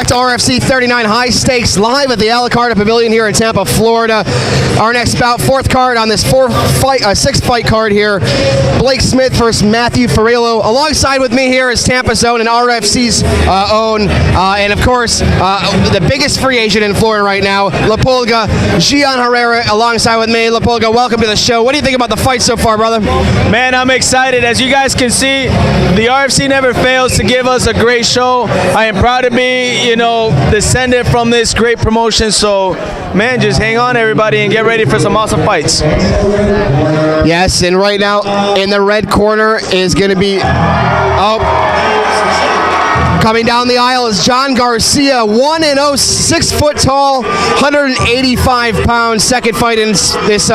It's RFC 39 High Stakes live at the Alacarta Pavilion here in Tampa, Florida. Our next bout, fourth card on this sixth fight card here. Blake Smith versus Matthew Ferrillo. Alongside with me here is Tampa's own and RFC's own, and of course, the biggest free agent in Florida right now, La Pulga, Gian Herrera, alongside with me. La Pulga, welcome to the show. What do you think about the fight so far, brother? Man, I'm excited. As you guys can see, the RFC never fails to give us a great show. I am proud to be, descended from this great promotion. So, man, just hang on, everybody, and get ready for some awesome fights. Yes, and right now in the red corner is going to be, coming down the aisle is John Garcia, 1-0, 6 foot tall, 185 pounds, second fight in this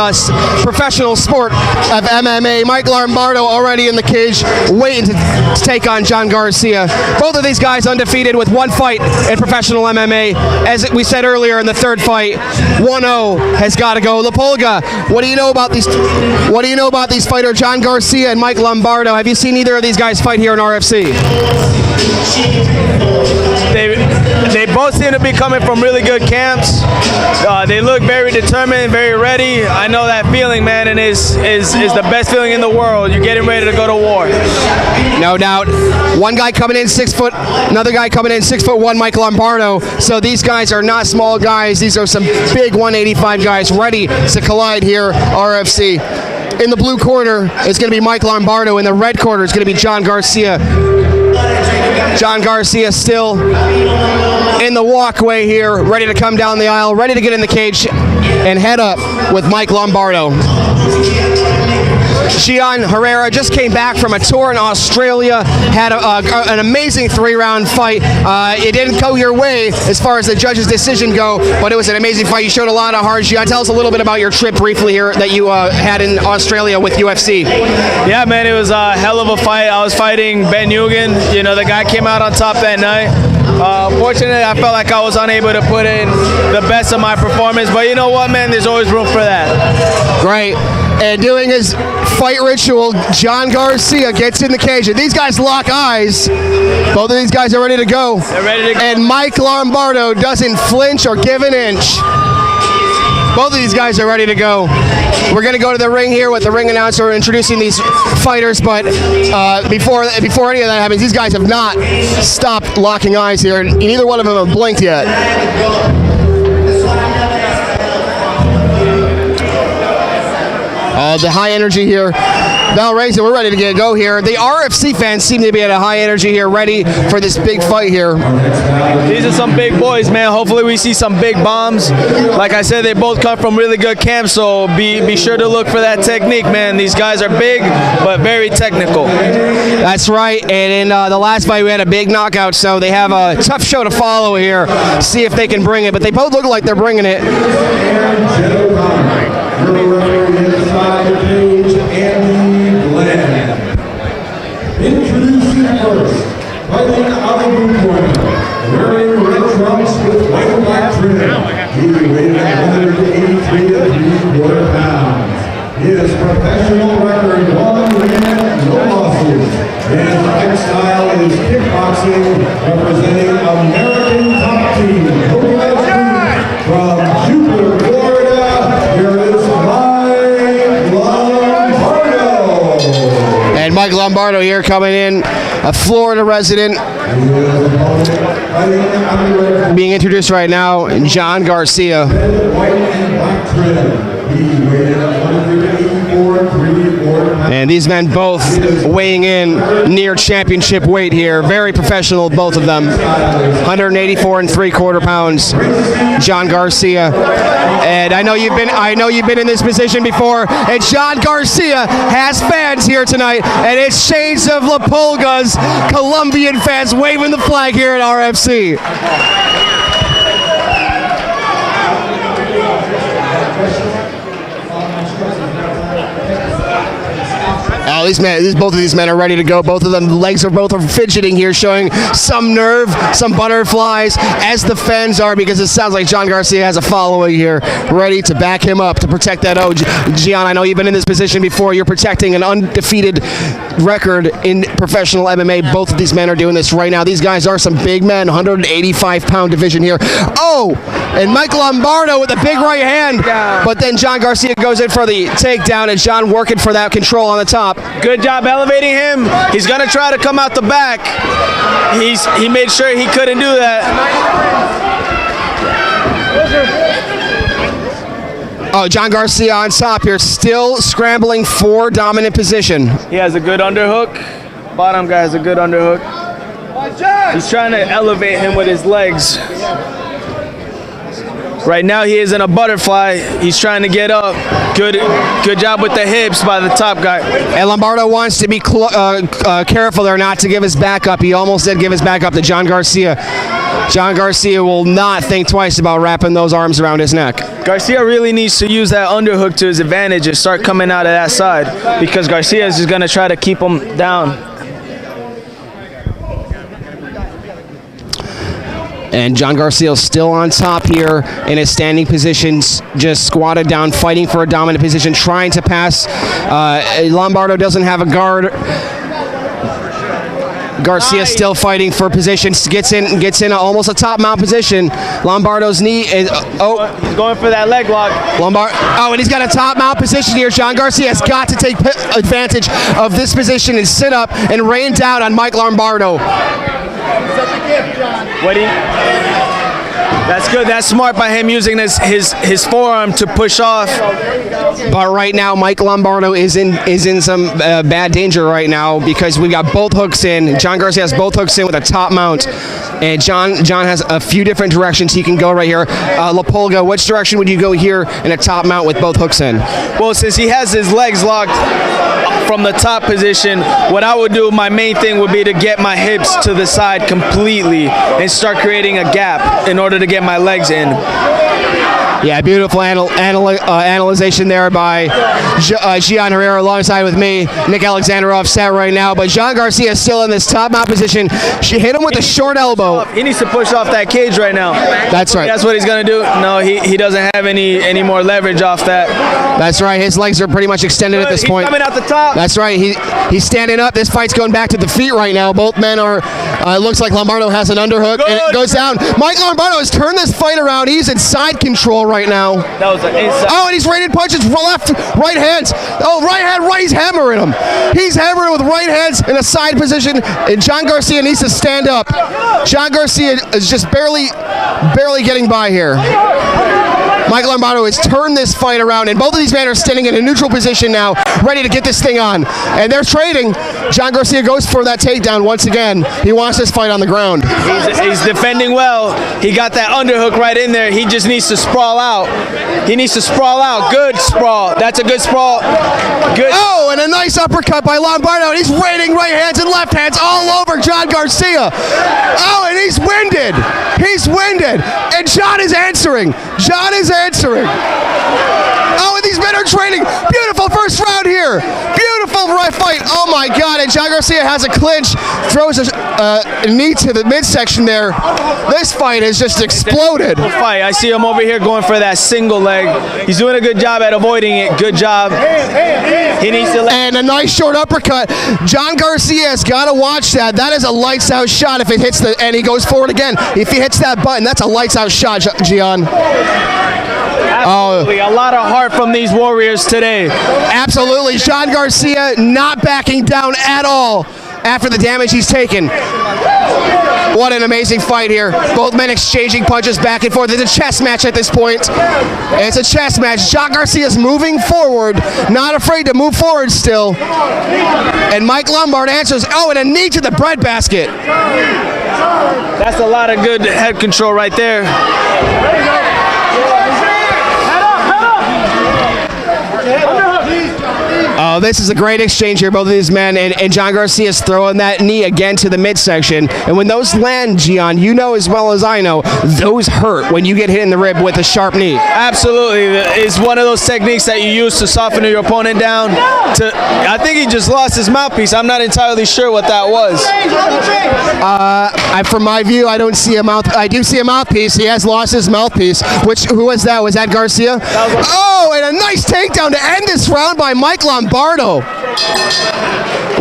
professional sport of MMA. Mike Lombardo already in the cage, waiting to take on John Garcia. Both of these guys undefeated with one fight in professional MMA. As we said earlier in the third fight, 1-0 has got to go. La Pulga, what do you know about these? What do you know about these fighters, John Garcia and Mike Lombardo? Have you seen either of these guys fight here in RFC? They both seem to be coming from really good camps. They look very determined, very ready. I know that feeling, man, and is the best feeling in the world. You're getting ready to go to war. No doubt. One guy coming in 6 foot, another guy coming in 6'1", Mike Lombardo. So these guys are not small guys. These are some big 185 guys ready to collide here, RFC. In the blue corner is going to be Mike Lombardo. In the red corner is going to be John Garcia. John Garcia still in the walkway here, ready to come down the aisle, ready to get in the cage and head up with Mike Lombardo. Gian Herrera just came back from a tour in Australia, had an amazing 3-round fight. It didn't go your way as far as the judge's decision go, but it was an amazing fight. You showed a lot of heart. Gian, tell us a little bit about your trip briefly here that you had in Australia with UFC. Yeah, man, it was a hell of a fight. I was fighting Ben Eugen. The guy came out on top that night. Fortunately, I felt like I was unable to put in the best of my performance, but you know what, man, there's always room for that. Great. And doing his fight ritual, John Garcia gets in the cage. And these guys lock eyes. Both of these guys are ready to go. They're ready to go. And Mike Lombardo doesn't flinch or give an inch. Both of these guys are ready to go. We're going to go to the ring here with the ring announcer introducing these fighters, but before any of that happens, these guys have not stopped locking eyes here, and neither one of them have blinked yet. The high energy here. Bell rings and we're ready to go here. The RFC fans seem to be at a high energy here, ready for this big fight here. These are some big boys, man. Hopefully we see some big bombs. Like I said, they both come from really good camps, so be sure to look for that technique, man. These guys are big, but very technical. That's right, and in the last fight we had a big knockout, so they have a tough show to follow here. See if they can bring it, but they both look like they're bringing it. Introducing first, fighting out of the corner, wearing red trunks with white and black trim. He weighed 183 pounds. His professional record, 1 win, no losses. His fight style is kickboxing, representing American top team. From Jupiter, Florida, here is Mike Lombardo. And Mike Lombardo here coming in, a Florida resident. Being introduced right now, John Garcia. And these men both weighing in near championship weight here. Very professional, both of them. 184 3/4 pounds, John Garcia. And I know you've been in this position before. And John Garcia has fans here tonight, and it's shades of La Pulga's Colombian fans waving the flag here at RFC. Oh, both of these men are ready to go. Both of them, legs are fidgeting here, showing some nerve, some butterflies, as the fans are, because it sounds like John Garcia has a following here, ready to back him up to protect that. Oh, Gian, I know you've been in this position before. You're protecting an undefeated record in professional MMA. Both of these men are doing this right now. These guys are some big men, 185-pound division here. Oh, and Mike Lombardo with a big right hand, but then John Garcia goes in for the takedown, and John working for that control on the top. Good job elevating him. He's gonna try to come out the back. He made sure he couldn't do that. Oh, John Garcia on top here, still scrambling for dominant position. He has a good underhook. Bottom guy has a good underhook. He's trying to elevate him with his legs. Right now he is in a butterfly. He's trying to get up. Good job with the hips by the top guy. And Lombardo wants to be careful there not to give his back up. He almost did give his back up to John Garcia. John Garcia will not think twice about wrapping those arms around his neck. Garcia really needs to use that underhook to his advantage and start coming out of that side, because Garcia is just going to try to keep him down. And John Garcia is still on top here in his standing positions, just squatted down, fighting for a dominant position, trying to pass. Lombardo doesn't have a guard. Garcia still fighting for positions, gets in almost a top mount position. Lombardo's knee is, he's going for that leg lock. And he's got a top mount position here. John Garcia has got to take advantage of this position and sit up and rain down on Mike Lombardo. That's good. That's smart by him using his forearm to push off. But right now, Mike Lombardo is in some bad danger right now, because we got both hooks in. John Garcia has both hooks in with a top mount, and John has a few different directions he can go right here. La Pulga, which direction would you go here in a top mount with both hooks in? Well, since he has his legs locked from the top position, what I would do, my main thing would be to get my hips to the side completely and start creating a gap in order to get my legs in. Yeah, beautiful analyzation there by Gian Herrera alongside with me. Nick Alexander offset right now, but John Garcia is still in this top mount position. She hit him with a short elbow. He needs to push off that cage right now. That's right. That's what he's going to do. No, he doesn't have any more leverage off that. That's right. His legs are pretty much extended at this point. He's coming out the top. That's right. He's standing up. This fight's going back to the feet right now. Both men are, it looks like Lombardo has an underhook, and it goes down. Mike Lombardo has turned this fight around. He's in side control right now. That was an inside. Oh, and he's raining punches, left, right hands. Oh, right hand, right, he's hammering him. He's hammering with right hands in a side position, and John Garcia needs to stand up. John Garcia is just barely getting by here. Mike Lombardo has turned this fight around, and both of these men are standing in a neutral position now, ready to get this thing on. And they're trading. John Garcia goes for that takedown once again. He wants this fight on the ground. He's defending well. He got that underhook right in there. He just needs to sprawl out. He needs to sprawl out. Good sprawl. That's a good sprawl. Good. Oh, and a nice uppercut by Lombardo. He's raining right hands and left hands all over John Garcia. Oh, and he's winded. He's winded. And John is answering. John is answering. Oh, and these men are trading. Beautiful first round here. Beautiful right fight. Oh my God! And John Garcia has a clinch, throws a knee to the midsection there. This fight has just exploded. Fight. I see him over here going for that single leg. He's doing a good job at avoiding it. Good job. He needs to. And a nice short uppercut. John Garcia has got to watch that. That is a lights out shot if it hits the. And he goes forward again. If he hits that button, that's a lights out shot, Gian. Absolutely. A lot of heart from these warriors today. Absolutely. John Garcia not backing down at all after the damage he's taken. What an amazing fight here. Both men exchanging punches back and forth. It's a chess match at this point. It's a chess match. John Garcia's moving forward, not afraid to move forward still. And Mike Lombard answers, oh, and a knee to the breadbasket. That's a lot of good head control right there. Oh, this is a great exchange here, both of these men, and John Garcia's throwing that knee again to the midsection. And when those land, Gian, you know as well as I know, those hurt when you get hit in the rib with a sharp knee. Absolutely. It's one of those techniques that you use to soften your opponent down. I think he just lost his mouthpiece. I'm not entirely sure what that was. From my view, I don't see a mouth. I do see a mouthpiece. He has lost his mouthpiece. Who was that? Was that Garcia? Oh, and a nice takedown to end this round by Mike Lombardo.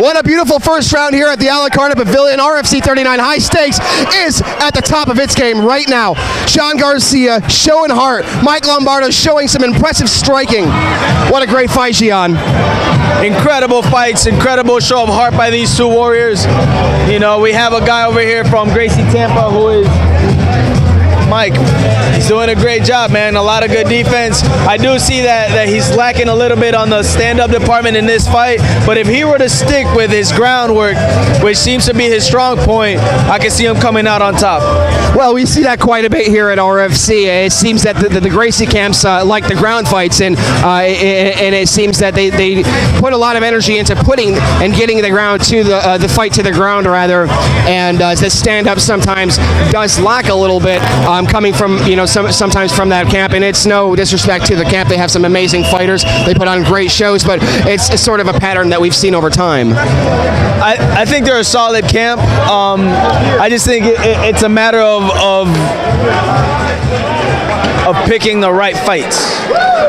What a beautiful first round here at the Alicante Pavilion. RFC 39 High Stakes is at the top of its game right now. John Garcia showing heart. Mike Lombardo showing some impressive striking. What a great fight, Gian. Incredible fights, incredible show of heart by these two warriors. You know, we have a guy over here from Garcia, Tampa, who is Mike. He's doing a great job, man. A lot of good defense. I do see that he's lacking a little bit on the stand-up department in this fight, but if he were to stick with his groundwork, which seems to be his strong point, I can see him coming out on top. Well, we see that quite a bit here at RFC. It seems that the Gracie camps like the ground fights, and it seems that they put a lot of energy into putting and getting the ground to the fight to the ground, rather, and the stand-up sometimes does lack a little bit. Coming from, sometimes from that camp, and it's no disrespect to the camp. They have some amazing fighters. They put on great shows, but it's sort of a pattern that we've seen over time. I think they're a solid camp. I just think it's a matter of picking the right fights.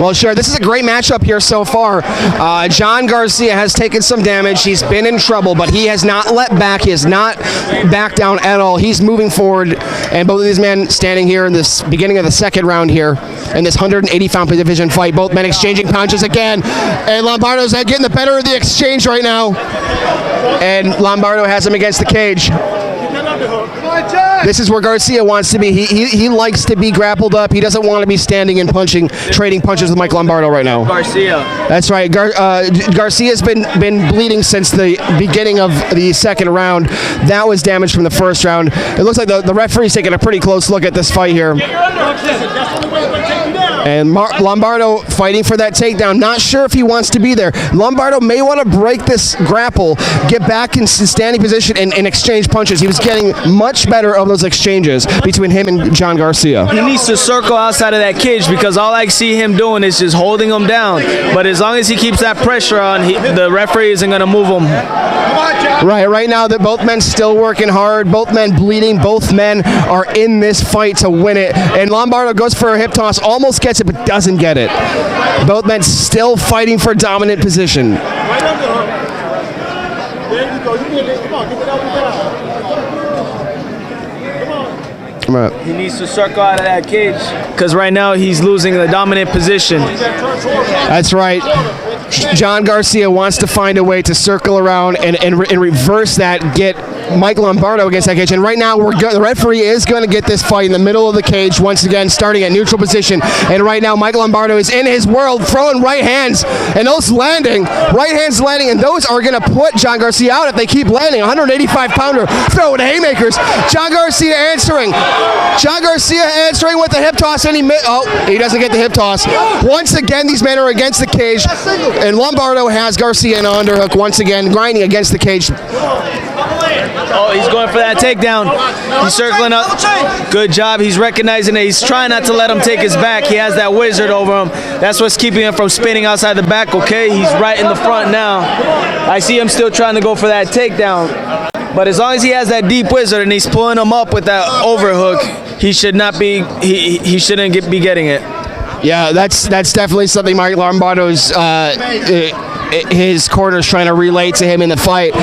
Well, sure. This is a great matchup here so far. John Garcia has taken some damage. He's been in trouble, but he has not let back. He has not backed down at all. He's moving forward, and both of these men standing here in this beginning of the second round here in this 180-pound division fight. Both men exchanging punches again, and Lombardo's getting the better of the exchange right now, and Lombardo has him against the cage. This is where Garcia wants to be. He likes to be grappled up. He doesn't want to be standing and punching, trading punches with Mike Lombardo right now. Garcia. That's right. Garcia's been bleeding since the beginning of the second round. That was damage from the first round. It looks like the referee's taking a pretty close look at this fight here. And Lombardo fighting for that takedown. Not sure if he wants to be there. Lombardo may want to break this grapple, get back in standing position, and exchange punches. He was getting much better of those exchanges between him and John Garcia. He needs to circle outside of that cage, because all I see him doing is just holding him down. But as long as he keeps that pressure on, the referee isn't going to move him. Right now that both men still working hard, both men bleeding, both men are in this fight to win it. And Lombardo goes for a hip toss, almost gets it, but doesn't get it. Both men still fighting for dominant position. He needs to circle out of that cage, because right now he's losing the dominant position. That's right. John Garcia wants to find a way to circle around and reverse that, get Mike Lombardo against that cage. And right now, the referee is going to get this fight in the middle of the cage once again, starting at neutral position. And right now, Mike Lombardo is in his world, throwing right hands, and those landing, right hands landing, and those are going to put John Garcia out if they keep landing. 185-pounder throwing haymakers. John Garcia answering. John Garcia answering with the hip toss, and he doesn't get the hip toss. Once again, these men are against the cage, and Lombardo has Garcia in an underhook once again, grinding against the cage. Oh, he's going for that takedown. He's circling up. Good job. He's recognizing that he's trying not to let him take his back. He has that wizard over him. That's what's keeping him from spinning outside the back, okay? He's right in the front now. I see him still trying to go for that takedown. But as long as he has that deep wizard and he's pulling him up with that overhook, he should not be, he shouldn't be getting it. Yeah, that's definitely something Mike Lombardo's his corner's trying to relay to him in the fight.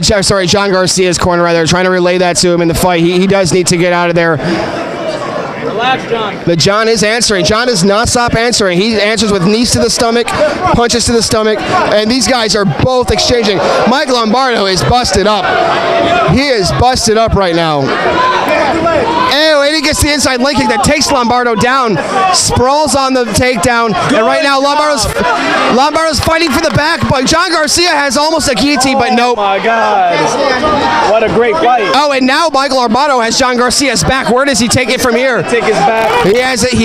John Garcia's corner rather, trying to relay that to him in the fight. He does need to get out of there. Relax, John. But John is answering. John does not stop answering. He answers with knees to the stomach, punches to the stomach, and these guys are both exchanging. Mike Lombardo is busted up. He is busted up right now. And he gets the inside leg kick that takes Lombardo down, sprawls on the takedown, and right now Lombardo's fighting for the back, but John Garcia has almost a guillotine, but nope. Oh my God. What a great fight. Oh, and now Mike Lombardo has John Garcia's back. Where does he take it from here? Take his back. He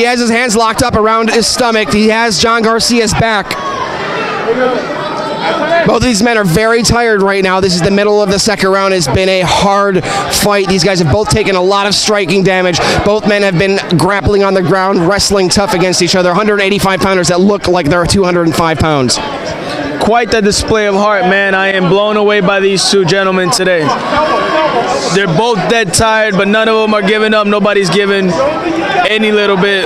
has his hands locked up around his stomach. He has John Garcia's back. Both of these men are very tired right now. This is the middle of the second round. It's been a hard fight. These guys have both taken a lot of striking damage. Both men have been grappling on the ground, wrestling tough against each other. 185-pounders that look like they're 205 pounds. Quite the display of heart, man. I am blown away by these two gentlemen today. They're both dead tired, but none of them are giving up. Nobody's giving any little bit.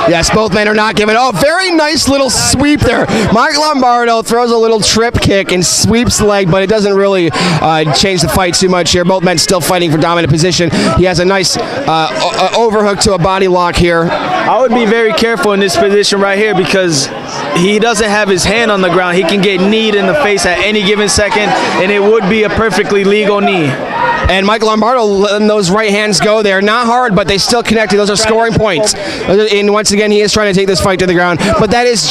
Yes, both men are not giving. Oh, very nice little sweep there. Mike Lombardo throws a little trip kick and sweeps the leg, but it doesn't really change the fight too much here. Both men still fighting for dominant position. He has a nice overhook to a body lock here. I would be very careful in this position right here because he doesn't have his hand on the ground. He can get kneed in the face at any given second, and it would be a perfectly legal knee. And Mike Lombardo letting those right hands go there. Not hard, but they still connected. Those are scoring points. And once again, he is trying to take this fight to the ground. But that's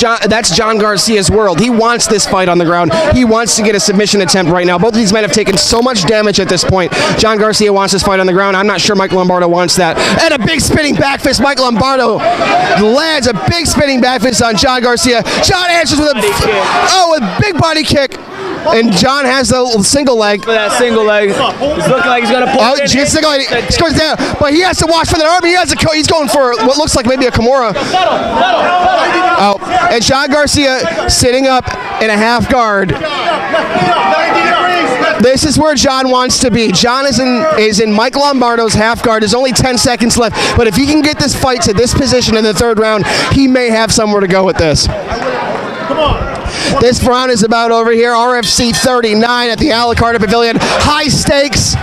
John Garcia's world. He wants this fight on the ground. He wants to get a submission attempt right now. Both of these men have taken so much damage at this point. John Garcia wants this fight on the ground. I'm not sure Mike Lombardo wants that. And a big spinning back fist. Mike Lombardo lands a big spinning back fist on John Garcia. John answers with a big body kick. And John has the single leg. For that single leg. He's looking like he's going to pull it. Single leg. He goes down. But he has to watch for the arm. He's going for what looks like maybe a Kimura. Oh, and John Garcia sitting up in a half guard. This is where John wants to be. John is in Mike Lombardo's half guard. There's only 10 seconds left. But if he can get this fight to this position in the third round, he may have somewhere to go with this. Come on. This round is about over here. RFC 39 at the Alicante Pavilion. High stakes.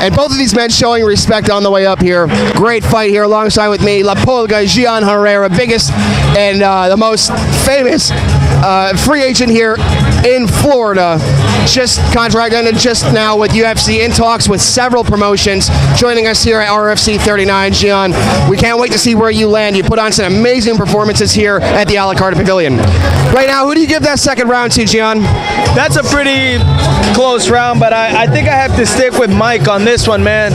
And both of these men showing respect on the way up here. Great fight here alongside with me, La Pulga, Gian Herrera, biggest and the most famous free agent here in Florida. Just contract ended just now with UFC, in talks with several promotions. Joining us here at RFC 39, Gian, we can't wait to see where you land. You put on some amazing performances here at the Alicante Pavilion. Right now, who do you give that second round to, Gian? That's a pretty close round, but I think I have to stick with Mike on this one, man.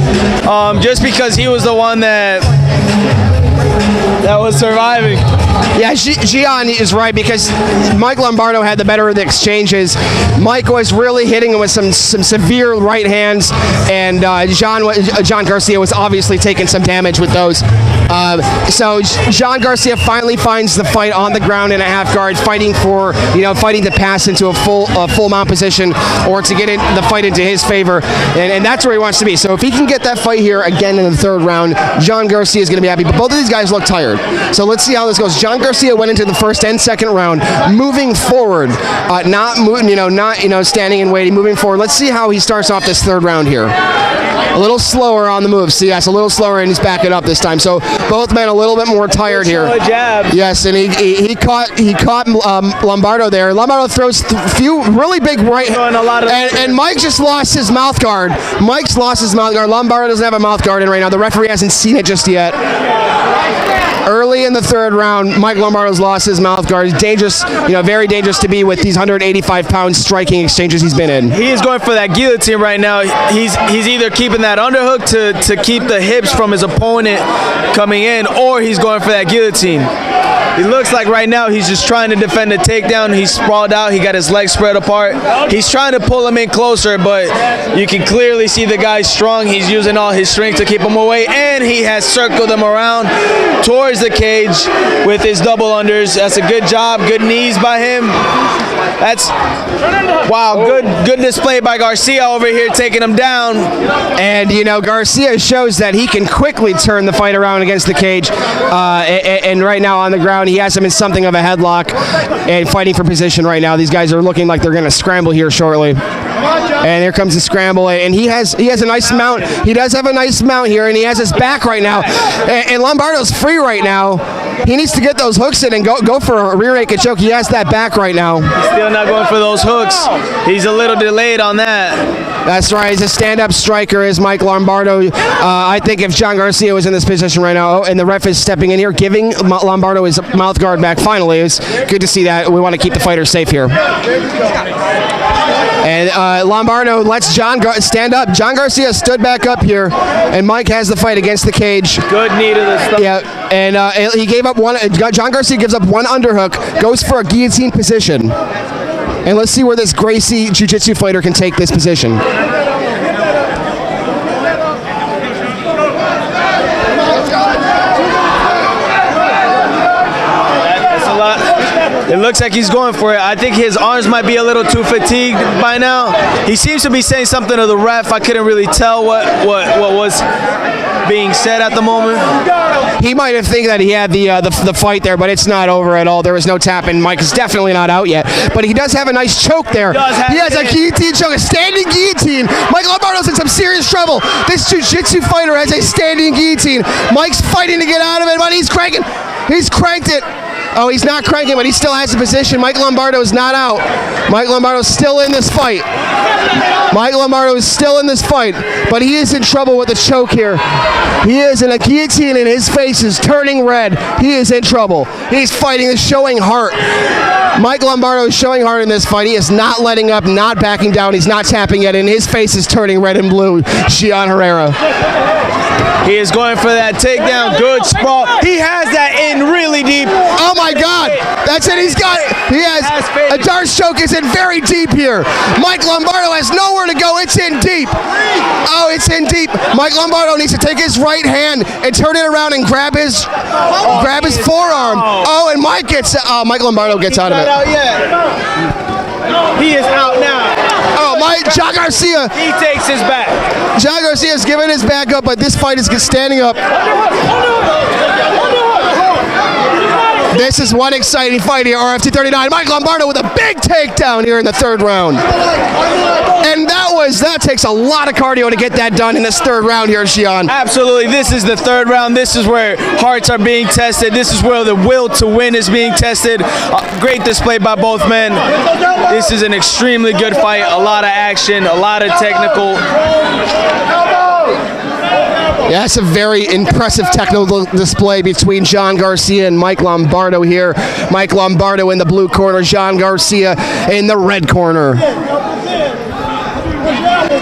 Just because he was the one that was surviving. Yeah, Gian is right because Mike Lombardo had the better of the exchanges. Mike was really hitting him with some severe right hands, and John Garcia was obviously taking some damage with those. So John Garcia finally finds the fight on the ground in a half guard, fighting to pass into a full mount position or to get the fight into his favor, and that's where he wants to be. So if he can get that fight here again in the third round, John Garcia is going to be happy. But both of these guys look tired, so let's see how this goes. John Garcia went into the first and second round moving forward, not standing and waiting, moving forward. Let's see how he starts off this third round here. A little slower on the move. See, yes, a little slower, and he's backing up this time. So both men a little bit more tired here. Yes, and he caught Lombardo there. Lombardo throws a few really big right, and Mike just lost his mouth guard. Mike's lost his mouth guard. Lombardo doesn't have a mouth guard in right now. The referee hasn't seen it just yet. Early in the third round, Mike Lombardo's lost his mouth guard. He's dangerous, very dangerous to be with these 185-pound striking exchanges he's been in. He is going for that guillotine right now. He's either keeping that underhook to keep the hips from his opponent coming in, or he's going for that guillotine. It looks like right now he's just trying to defend the takedown. He's sprawled out. He got his legs spread apart. He's trying to pull him in closer, but you can clearly see the guy's strong. He's using all his strength to keep him away, and he has circled him around towards the cage with his double unders. That's a good job. Good knees by him. That's wow. Good display by Garcia over here, taking him down. And Garcia shows that he can quickly turn the fight around against the cage. And right now on the ground, he has him in something of a headlock and fighting for position right now. These guys are looking like they're going to scramble here shortly. And here comes the scramble, and he has a nice mount. He does have a nice mount here, and he has his back right now. And Lombardo's free right now. He needs to get those hooks in and go for a rear naked choke. He has that back right now. Still not going for those hooks. He's a little delayed on that. That's right. He's a stand-up striker, is Mike Lombardo. I think if John Garcia was in this position right now, and the ref is stepping in here, giving Lombardo his mouth guard back, finally, it's good to see that. We want to keep the fighters safe here. And Lombardo lets John stand up. John Garcia stood back up here, and Mike has the fight against the cage. Good knee to the stomach. Yeah. And he gave up one. John Garcia gives up one underhook, goes for a guillotine position. And let's see where this Gracie Jiu-Jitsu fighter can take this position. It looks like he's going for it. I think his arms might be a little too fatigued by now. He seems to be saying something to the ref. I couldn't really tell what was being said at the moment. He might have think that he had the fight there, but it's not over at all. There was no tap, and Mike is definitely not out yet. But he does have a nice choke there. He has a guillotine choke, a standing guillotine. Mike Lombardo's in some serious trouble. This jiu-jitsu fighter has a standing guillotine. Mike's fighting to get out of it, but he's cranking. He's cranked it. Oh, he's not cranking, but he still has the position. Mike Lombardo is not out. Mike Lombardo's still in this fight. Mike Lombardo is still in this fight, but he is in trouble with the choke here. He is in a guillotine and his face is turning red. He is in trouble. He's fighting, is showing heart. Mike Lombardo is showing heart in this fight. He is not letting up, not backing down. He's not tapping yet, and his face is turning red and blue. Gian Herrera. He is going for that takedown. Good sprawl. He has that in really deep. Oh my God! That's it. He's got it. He has a Darce choke. Is in very deep here. Mike Lombardo has nowhere to go. It's in deep. Oh, it's in deep. Mike Lombardo needs to take his right hand and turn it around and grab his forearm. Oh, and Mike Lombardo gets out of it. He is out now. Oh, John Garcia. He takes his back. John Garcia is giving his back up, but this fight is standing up. This is one exciting fight here, RFT 39. Mike Lombardo with a big takedown here in the third round. And that takes a lot of cardio to get that done in this third round here, Gian. Absolutely. This is the third round. This is where hearts are being tested. This is where the will to win is being tested. Great display by both men. This is an extremely good fight. A lot of action, a lot of technical. Yeah, it's a very impressive technical display between John Garcia and Mike Lombardo here. Mike Lombardo in the blue corner, John Garcia in the red corner.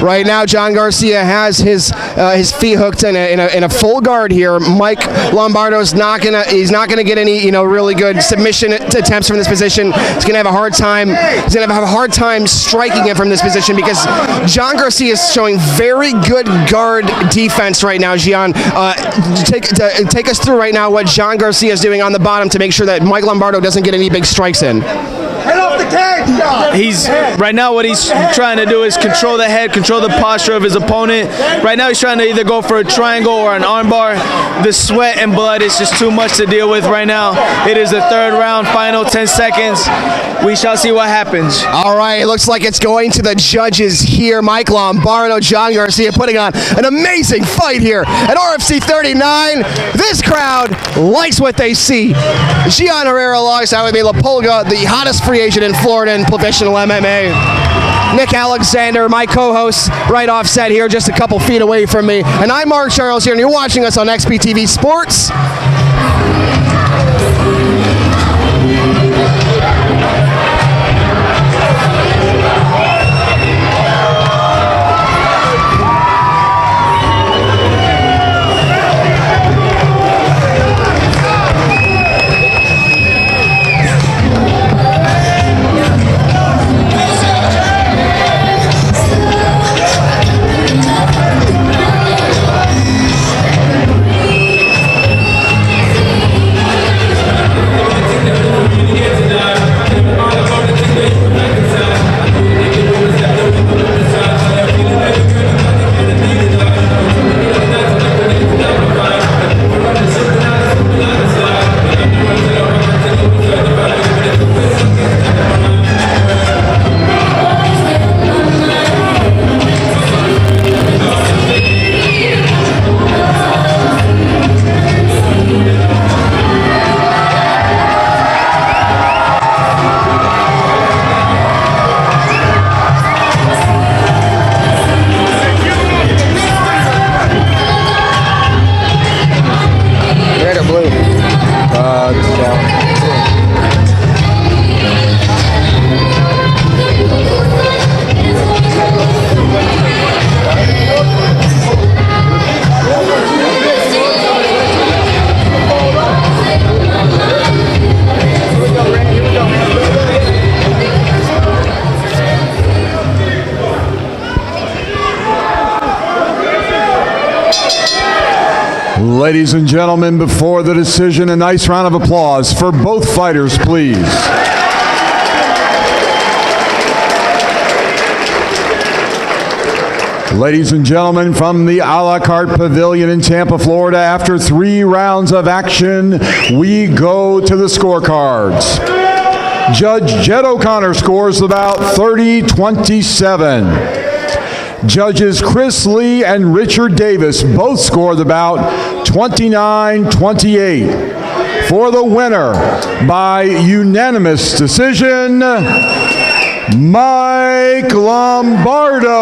Right now, John Garcia has his feet hooked in a full guard here. Mike Lombardo's he's not gonna get any really good submission attempts from this position. He's gonna have a hard time. He's gonna have a hard time striking him from this position because John Garcia is showing very good guard defense right now. Gian, take us through right now what John Garcia is doing on the bottom to make sure that Mike Lombardo doesn't get any big strikes in. Head off the cage! Right now what he's trying to do is control the head, control the posture of his opponent. Right now he's trying to either go for a triangle or an armbar. The sweat and blood is just too much to deal with right now. It is the third round, final 10 seconds. We shall see what happens. All right, it looks like it's going to the judges here. Mike Lombardo, John Garcia putting on an amazing fight here at RFC 39. This crowd likes what they see. Gian Herrera alongside with me, La Pulga, the hottest free agent in Florida in professional MMA. Nick Alexander, my co-host, right offset here, just a couple feet away from me. And I'm Mark Charles here, and you're watching us on XPTV Sports. Ladies and gentlemen, before the decision, a nice round of applause for both fighters, please. Ladies and gentlemen, from the a la carte pavilion in Tampa, Florida, after 3 rounds of action, we go to the scorecards. Judge Jed O'Connor scores about 30-27. Judges Chris Lee and Richard Davis both scored about 29-28. For the winner, by unanimous decision, Mike Lombardo.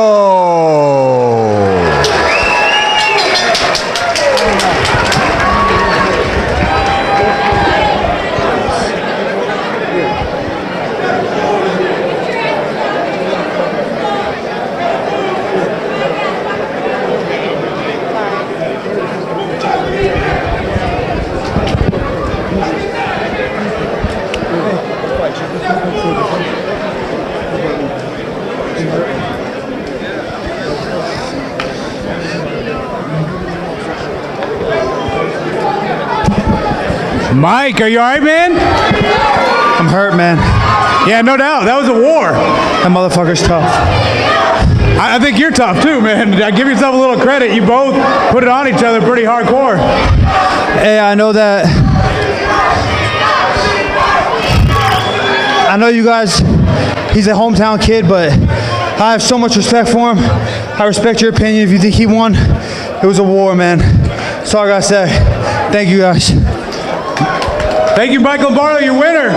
Mike, are you all right, man? I'm hurt, man. Yeah, no doubt. That was a war. That motherfucker's tough. I think you're tough too, man. Give yourself a little credit. You both put it on each other pretty hardcore. Hey, I know that. I know you guys, he's a hometown kid, but I have so much respect for him. I respect your opinion. If you think he won, it was a war, man. That's all I gotta say. Thank you, guys. Thank you, Mike Lombardo, your winner.